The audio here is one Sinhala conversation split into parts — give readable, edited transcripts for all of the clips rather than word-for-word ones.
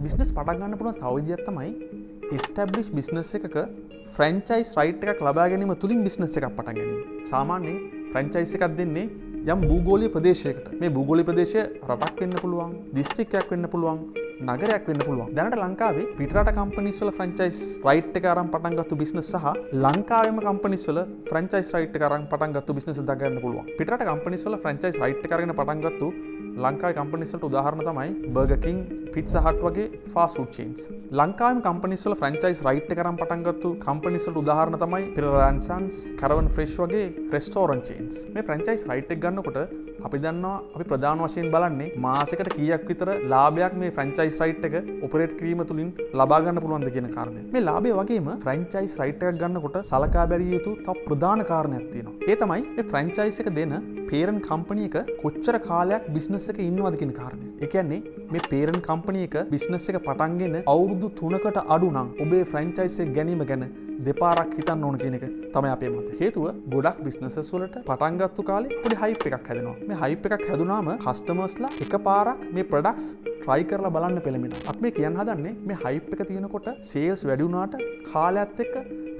බිස්නස් පටන් ගන්න පුළුවන් තව විදියක් තමයි established business එකක franchise right එකක් ලබා ගැනීම තුලින් business එකක් පටන් ගැනීම. සාමාන්‍යයෙන් franchise එකක් දෙන්නේ යම් භූගෝලීය ප්‍රදේශයකට. මේ භූගෝලීය ප්‍රදේශය රටක් වෙන්න පුළුවන්, දිස්ත්‍රික්කයක් වෙන්න පුළුවන්, නගරයක් වෙන්න පුළුවන්. දැනට ලංකාවේ පිටරට කම්පනීස් වල franchise right එක අරන් පටන් ගත්ත business සහ ලංකාවේම කම්පනීස් වල franchise right එක අරන් පටන් ගත්ත business දෙක ගන්න පුළුවන්. පිටරට කම්පනීස් වල franchise right එක අරගෙන පටන් ගත්තු ලංකාවේ කම්පනීස් වලට උදාහරණ තමයි Burger King, Pizza Hut වගේ fast food chains. ලංකාවේ කම්පනීස් වල franchise right එක අරන් පටන් ගත්තු කම්පනීස් වලට උදාහරණ තමයි Pereira & Sons, Caravan Fresh වගේ restaurant chains. මේ franchise right එක ගන්නකොට අපි දන්නවා අපි ප්‍රධාන වශයෙන් බලන්නේ මාසෙකට කීයක් විතර ලාභයක් මේ franchise right එක ඔපරේට් කිරීම තුලින් ලබා ගන්න පුළුවන්ද කියන කාරණය. මේ ලාභය වගේම franchise right එකක් ගන්නකොට සලකා බැලිය යුතු තව ප්‍රධාන කාරණයක් තියෙනවා. ඒ තමයි මේ franchise එක දෙන parent company එක කොච්චර කාලයක් business එකේ ඉන්නවද කියන කාරණය. ඒ කියන්නේ මේ parent company එක business එක පටන්ගෙන අවුරුදු 3කට අඩු නම් ඔබේ franchise එක ගැනීම ගැන දෙපාරක් හිතන්න ඕන කියන එක තමයි අපේ මත. හේතුව ගොඩක් businesses වලට පටන් ගත්ත කාලේ පොඩි hype එකක් හැදෙනවා. මේ hype එකක් හැදුනාම customers-ලා එකපාරක් මේ products try කරලා බලන්න පෙළඹෙනවා. අපි මේ කියන්න හදන්නේ මේ hype එක තියෙනකොට sales වැඩි වුණාට කාලයත් එක්ක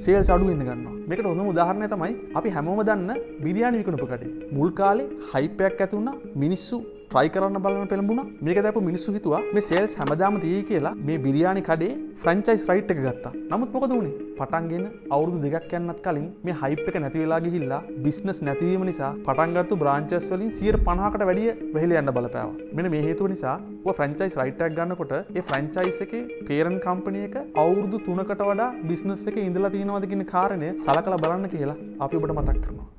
sales අඩු වෙන්න ගන්නවා. මේකට හොඳම උදාහරණය තමයි අපි හැමෝම දන්න බිරියානි විකුණපු කඩේ. මුල් කාලේ hype එකක් ඇති වුණා. මිනිස්සු try කරන්න බලන්න පෙළඹුණා. මේක දැක්පු මිනිස්සු හිතුවා මේ sales හැමදාම තියෙයි කියලා මේ බිරියානි කඩේ franchise right එක ගත්තා. නමුත් මොකද වුනේ? පටන්ගෙන අවුරුදු දෙකක් යන්නත් කලින් මේ hype එක නැති වෙලා ගිහිල්ලා business නැතිවීම නිසා පටන් ගත්තු branches වලින් 50%කට වැඩිය වෙහිලා යන්න බලපෑවා. මෙන්න මේ හේතුව නිසා ඔය franchise right එකක් ගන්නකොට ඒ franchise එකේ parent company එක අවුරුදු 3කට වඩා business එකේ ඉඳලා තියෙනවද කියන කාරණය සලකලා බලන්න කියලා අපි ඔබට මතක් කරනවා.